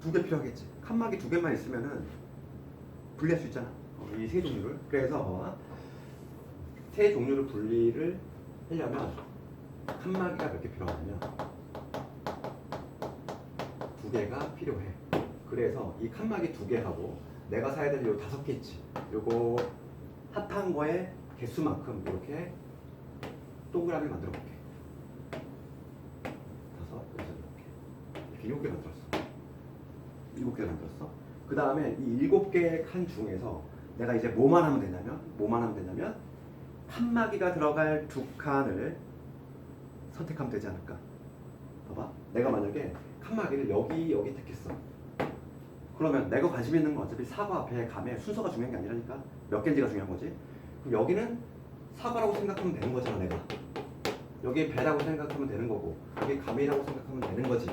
두 개 필요하겠지. 칸막이 두 개만 있으면은 분리할 수 있잖아. 이 세 종류를. 그래서 봐봐. 세 종류를 분리를 하려면 칸막이가 몇 개 필요하냐면 두 개가 필요해. 그래서 이 칸막이 두 개하고 내가 사야 될 요 5개 있지. 요거 핫한 거의 개수만큼 이렇게 동그라미 만들어 볼게. 5, 6, 이렇게 7개 만들었어. 7개 만들었어. 그 다음에 이 7개의 칸 중에서 내가 이제 뭐만 하면 되냐면 칸막이가 들어갈 두 칸을 선택하면 되지 않을까? 봐봐. 내가 만약에 칸막이를 여기 택했어. 그러면 내가 관심 있는 건 어차피 사과, 배, 감의 순서가 중요한 게 아니라니까. 몇 개인지가 중요한 거지. 그럼 여기는 사과라고 생각하면 되는 거잖아, 내가. 여기 배라고 생각하면 되는 거고, 여기 감이라고 생각하면 되는 거지.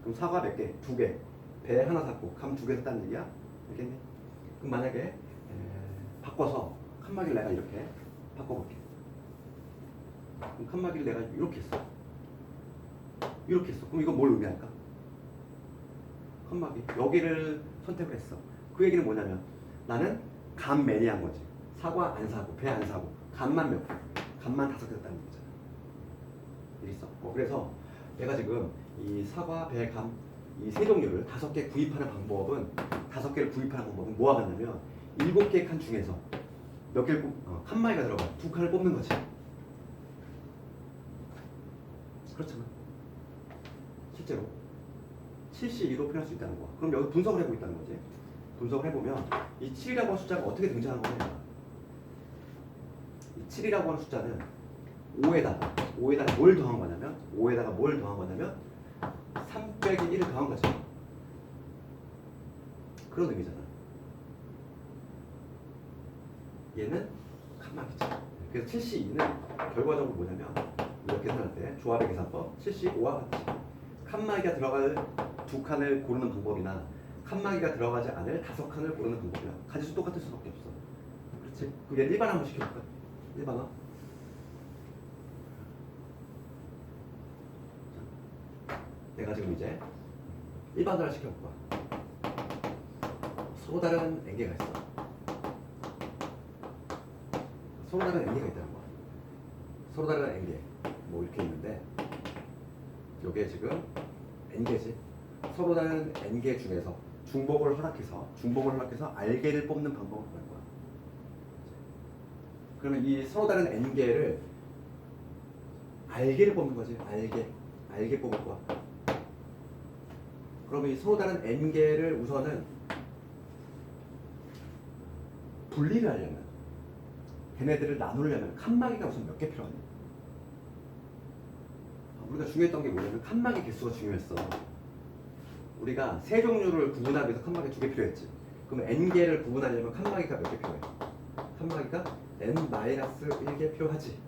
그럼 사과 몇 개? 2개. 배 하나 샀고, 감 2개 샀다는 얘기야? 알겠니? 그럼 만약에 바꿔서 칸막이를 내가 이렇게 바꿔볼게. 그럼 칸막이를 내가 이렇게 했어. 이렇게 했어. 그럼 이건 뭘 의미할까? 칸막이. 여기를 선택을 했어. 그 얘기는 뭐냐면 나는 감 매니아인 거지. 사과 안 사고, 배 안 사고, 감만 몇 개. 감만 5개 샀다는 거잖아. 있어. 그래서 내가 지금 이 사과, 배, 감 이 세 종류를 5개 구입하는 방법은 5개를 구입하는 방법은 뭐가 같냐면 7개의 칸 중에서 몇 개를 칸막이가 들어가 2칸을 뽑는 거지. 그렇잖아. 실제로 72로 표현할 수 있다는 거야. 그럼 여기 분석을 해보고 있다는 거지. 분석을 해보면 이 7이라고 하는 숫자가 어떻게 등장하는 거냐. 이 7이라고 하는 숫자는 5에다가 뭘 더한 거냐면 3 빼기 1을 더한 거죠. 그런 의미잖아. 얘는 칸막이죠. 그래서 72는 결과적으로 뭐냐면 이렇게 계산할 때 조합의 계산법 75와 같이 칸막이가 들어갈 2칸을 고르는 방법이나 칸막이가 들어가지 않을 5칸을 고르는 방법이야. 가지수 똑같을 수밖에 없어. 그렇지? 그럼 얘 일반화 한번 시켜볼까? 일반화. 내가 지금 이제 일반화를 시켜볼 거야. 서로 다른 n개가 있어. 서로 다른 n개가 있다는 거야. 서로 다른 n개. 뭐 이렇게 있는데 요게 지금 n개지. 서로 다른 n개 중에서 중복을 허락해서 알개를 뽑는 방법을 보는 거야. 그러면 이 서로 다른 n개를 알개를 뽑는 거지. 알개 뽑을 거야. 그러면 이 서로 다른 n개를 우선은 분리를 하려면 걔네들을 나누려면 칸막이가 우선 몇 개 필요하냐. 우리가 중요했던 게 뭐냐면 칸막이 개수가 중요했어. 우리가 세 종류를 구분하기 위해서 칸막이 2개 필요했지. 그럼 n개를 구분하려면 칸막이가 몇 개 필요해? 칸막이가 n-1개 필요하지.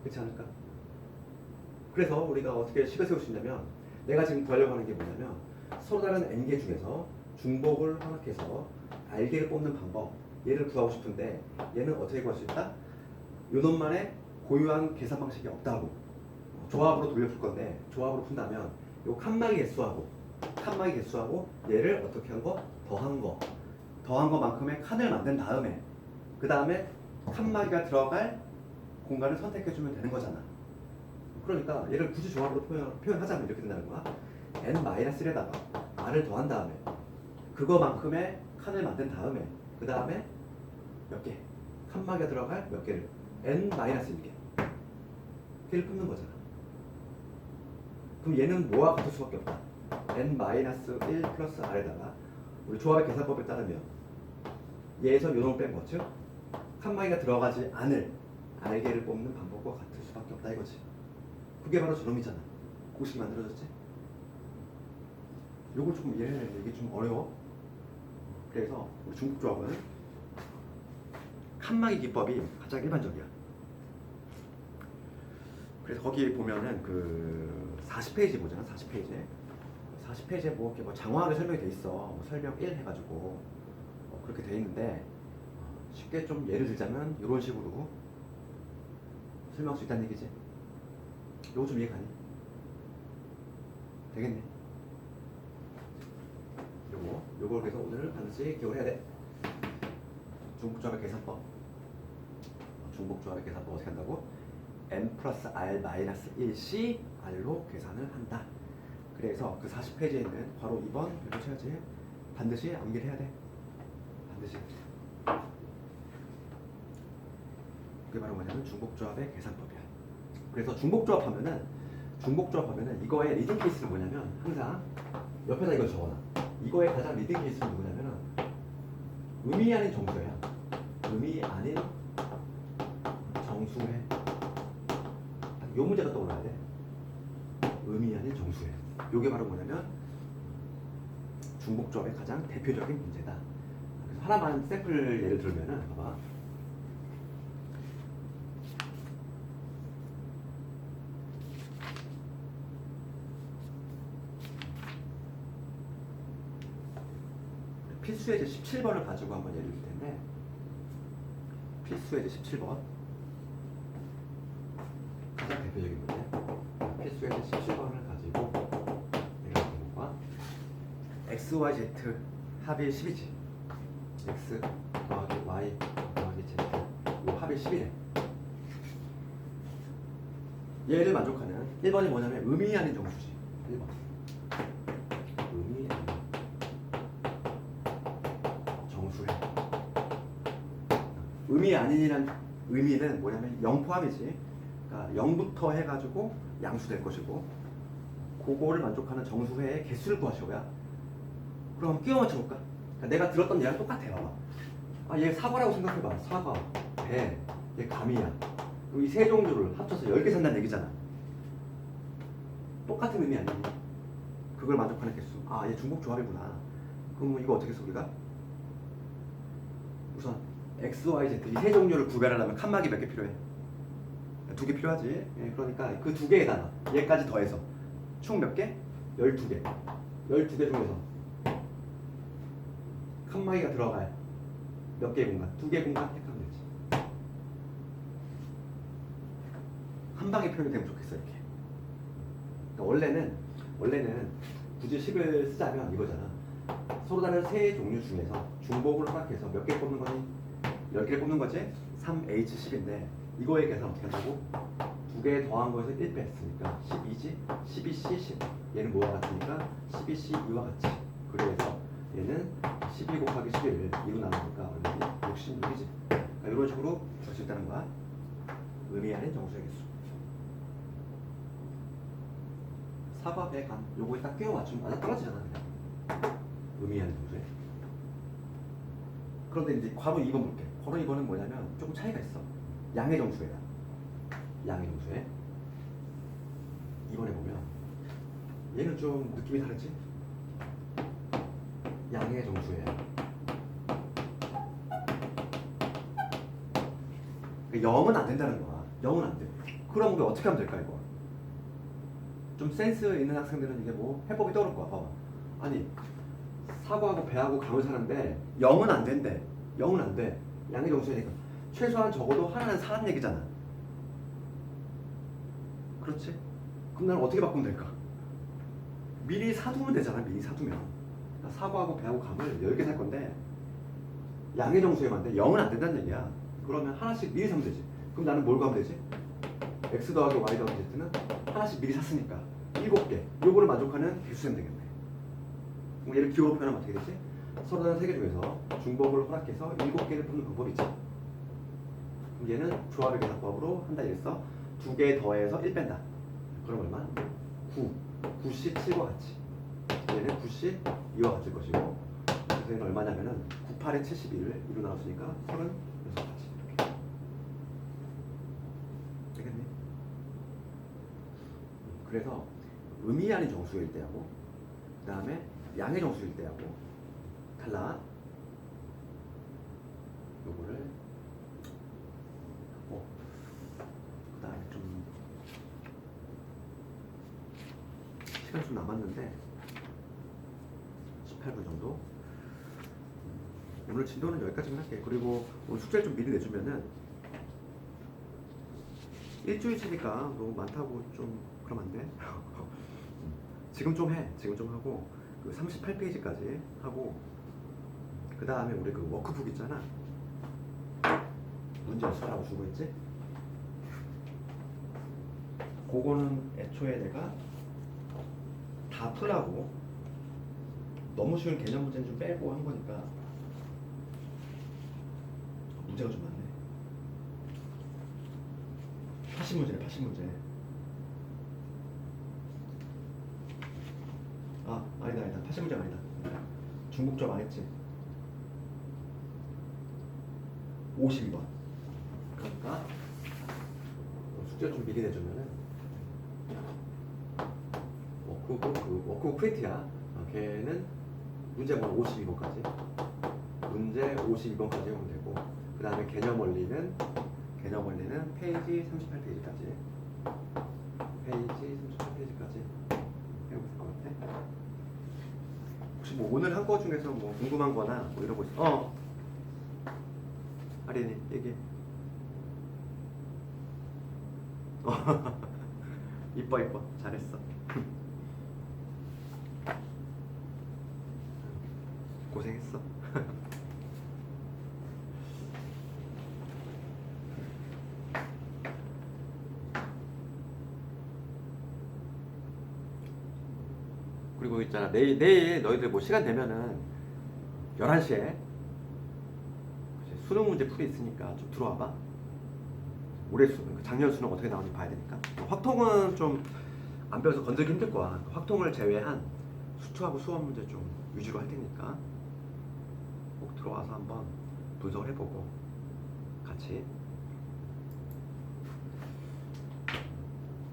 그렇지 않을까? 그래서 우리가 어떻게 식을 세울 수 있냐면 내가 지금 구하려고 하는 게 뭐냐면 서로 다른 n개 중에서 중복을 허락해서 알개를 뽑는 방법, 얘를 구하고 싶은데 얘는 어떻게 구할 수 있다? 요놈만의 고유한 계산 방식이 없다고. 조합으로 돌려줄 건데 조합으로 푼다면 요 칸막이 개수하고 얘를 어떻게 한 거? 더한 거만큼의 칸을 만든 다음에 그 다음에 칸막이가 들어갈 공간을 선택해주면 되는 거잖아. 그러니까 얘를 굳이 조합으로 표현하자면 이렇게 된다는 거야. n-1에다가 r을 더한 다음에 그거만큼의 칸을 만든 다음에 그 다음에 몇 개? 칸막이가 들어갈 몇 개를? n-1개 걔를 뽑는 거잖아. 그럼 얘는 뭐와 같을 수밖에 없다. n-1 플러스 r에다가 우리 조합의 계산법에 따르면 얘에서 요놈을 뺀 거, 즉 칸막이가 들어가지 않을 알개를 뽑는 방법과 같을 수밖에 없다 이거지. 그게 바로 저놈이잖아. 공식이 만들어졌지. 요걸 조금 이해해. 이게 좀 어려워. 그래서 우리 중국 조합은 칸막이 기법이 가장 일반적이야. 그래서 거기 보면은 그 40페이지 보잖아. 40페이지에 뭐 이렇게 뭐 장황하게 설명이 돼 있어. 뭐 설명 1 해가지고 그렇게 돼 있는데 쉽게 좀 예를 들자면 이런 식으로 설명할 수 있다는 얘기지. 요거 좀 이해 가니? 되겠네. 요걸 그래서 오늘 반드시 기억을 해야 돼. 중복조합의 계산법. 중복조합의 계산법 어떻게 한다고? n 플러스 r 마이너스 1c r로 계산을 한다. 그래서 그 40페이지에 있는 괄호 2번 이거 쳐야지. 반드시 암기를 해야 돼. 반드시. 그게 바로 뭐냐면 중복조합의 계산법이야. 그래서 중복조합 하면은 이거의 리딩 케이스는 뭐냐면 항상 옆에다 이걸 적어놔. 이거의 가장 리딩 케이스는 뭐냐면은 의미 아닌 정수회야. 의미 아닌 정수회. 요 문제가 떠올라야 돼. 의미 아닌 정수회. 요게 바로 뭐냐면 중복조합의 가장 대표적인 문제다. 그래서 하나만 샘플 예를 들면은 봐봐. 필수예제 17번을 가지고 한번 예를 들 텐데, 필수예제 17번 가장 대표적인 문제. 필수예제 17번을 가지고 내가 본 것과 x, y, z 합이 10이지. x 더하기 y 더하기 z 요 합이 10이래. 얘를 만족하는 1번이 뭐냐면 의미 아닌 정수지. 1번 의미 아닌 정수해. 의미 아닌이란 의미는 뭐냐면 0 포함이지. 그러니까 0부터 해가지고 양수 될 것이고, 그거를 만족하는 정수회의 개수를 구하시오야. 그럼 끼워 맞춰볼까? 그러니까 내가 들었던 얘랑 똑같아. 봐봐. 얘 사과라고 생각해봐. 사과, 배, 얘 감이야. 이 세 종류를 합쳐서 10개 산다는 얘기잖아. 똑같은 의미 아니니? 그걸 만족하는 개수. 얘 중복조합이구나. 그럼 이거 어떻게 써 우리가? 우선 x, y, z 이 세 종류를 구별하려면 칸막이 몇 개 필요해? 2개 필요하지. 예, 그러니까 그 2개에다가 얘까지 더해서 총 몇 개? 12개. 12개 중에서 칸막이가 들어갈 몇 개의 공간? 2개의 공간 택하면 되지. 한 방에 표현이 되면 좋겠어. 이렇게. 그러니까 원래는 굳이 식을 쓰자면 이거잖아. 서로 다른 세 종류 중에서 중복을 허락해서 몇 개 뽑는 거니? 10개를 뽑는 거지? 3H10인데 이거에 계산 어떻게 한다고? 2개 더한 거에서 1 뺐으니까 12지? 12C 10. 얘는 뭐와 같으니까 12C 2와 같이. 그래서 얘는 12 곱하기 11을 2로 나누니까 얼마니? 66이지. 그러니까 이런 식으로 줄 수 있다는 거야. 의미 아닌 정수의 개수. 사과, 배, 감 요거에 딱 끼워 맞추면 맞아 떨어지잖아. 그냥. 의미 아닌 정수에. 그런데 이제 괄호 2번 볼게. 괄호 2번은 뭐냐면 조금 차이가 있어. 양의 정수회야. 양의 정수회. 2번에 보면 얘는 좀 느낌이 다르지? 양의 정수회야. 그러니까 0은 안 된다는 거야. 0은 안 돼. 그럼 우리 어떻게 하면 될까 이거? 좀 센스 있는 학생들은 이게 뭐 해법이 떠오를 거야. 봐봐. 아니 사과하고 배하고 감을 사는데 0은 안 된대. 0은 안 돼. 양의 정수회니까 최소한 적어도 하나는 사는 얘기잖아. 그렇지? 그럼 나는 어떻게 바꾸면 될까? 미리 사두면 되잖아. 미리 사두면. 사과하고 배하고 감을 10개 살 건데 양의 정수회만 돼. 0은 안 된다는 얘기야. 그러면 하나씩 미리 사면 되지. 그럼 나는 뭘 가면 되지? x 더하기 y 더하기 z는 하나씩 미리 샀으니까 7개. 요거를 만족하는 개수면 되겠네. 그럼 얘를 기호로 표현하면 어떻게 되지? 서로 다른 3개 중에서 중복을 허락해서 7개를 뽑는 방법이지. 그럼 얘는 조합의 계산법으로 한다 이랬어. 2개 더해서 1 뺀다. 그럼 얼마? 9. 9씩 7과 같이. 얘는 9씩 2와 같을 것이고. 그래서 얘는 얼마냐면은 98에 71을 2로 나눴으니까 36가지. 이렇게. 되겠니? 그래서 의미 아닌 정수일 때하고 그 다음에 양의 정수일 때하고 달라. 요거를 그 다음에 좀 시간 좀 남았는데 18분 정도. 오늘 진도는 여기까지만 할게. 그리고 오늘 숙제를 좀 미리 내주면은 일주일치니까 너무 많다고 좀 그러면 안 돼? 지금 좀 해. 지금 좀 하고 그 38페이지까지 하고 그 다음에 우리 그 워크북 있잖아. 문제 수라고 주고 있지? 그거는 애초에 내가 다 풀라고 너무 쉬운 개념 문제는 좀 빼고 한 거니까 문제가 좀 많네. 80문제네 80문제. 아 아니다 80문제가 아니다. 중국점 안 했지. 52번. 그러니까 숙제를 좀 미리 내주면은 워크북 프린트야. 걔는 문제번 52번까지 문제 52번까지 하면 되고, 그 다음에 개념 원리는 페이지 38페이지까지 해보면 될 것 같아. 혹시 뭐 오늘 한 거 중에서 뭐 궁금한 거나 뭐 이런 거 있어? 아린이 얘기해. 이뻐 잘했어. 고생했어. 그리고 있잖아, 내일 너희들 뭐 시간 되면은 11시에 수능 문제 풀이 있으니까 좀 들어와봐. 올해 수능, 작년 수능 어떻게 나오는지 봐야 되니까. 확통은 좀 안 배워서 건들기 힘들 거야. 확통을 제외한 수투하고 수험 문제 좀 위주로 할 테니까 꼭 들어와서 한번 분석을 해보고 같이.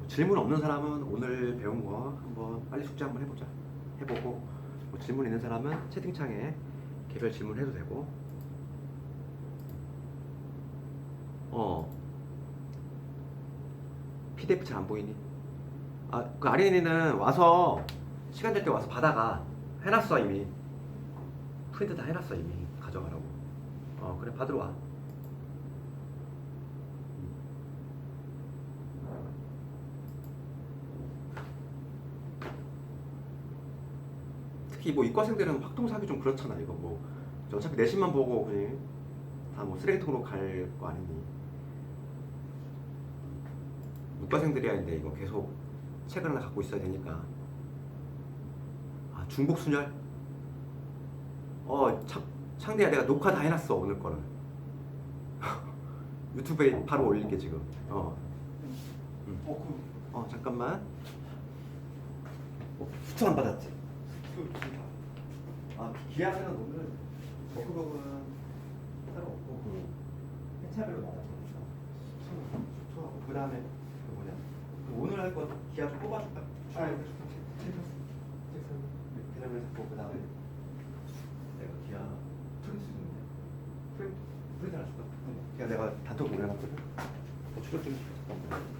질문 없는 사람은 오늘 배운 거 한번 빨리 숙제 한번 해보고, 뭐 질문 있는 사람은 채팅창에 개별 질문해도 되고. PDF 잘 안 보이니? 그 아린이는 와서 시간 될 때 와서 받아가. 해놨어 이미. 프린트 다 해놨어 이미. 가져가라고. 그래 받으러 와. 특히 뭐 이과생들은 확통 사기 좀 그렇잖아. 이거 뭐 어차피 내신만 보고 그냥 다 뭐 쓰레기통으로 갈 거 아니니. 문과생들이야 근데 이거 계속 책을 하나 갖고 있어야 되니까. 중복순열? 창대야 내가 녹화 다 해놨어 오늘 거를. 유튜브에 바로 올릴게 지금. 잠깐만. 수트 안 받았지? 기아는 오늘 워크북은 따로 없고 회차별로 받았으니까 수트하고 그 다음에 오늘 할 거 기아 좀 뽑아줄까? 개념을 잡고 그 다음에 내가 기아 프린트 주는데 프린트 하나 줄까? 기아 내가 단톡 올려놨거든. 출력 좀 잠깐만.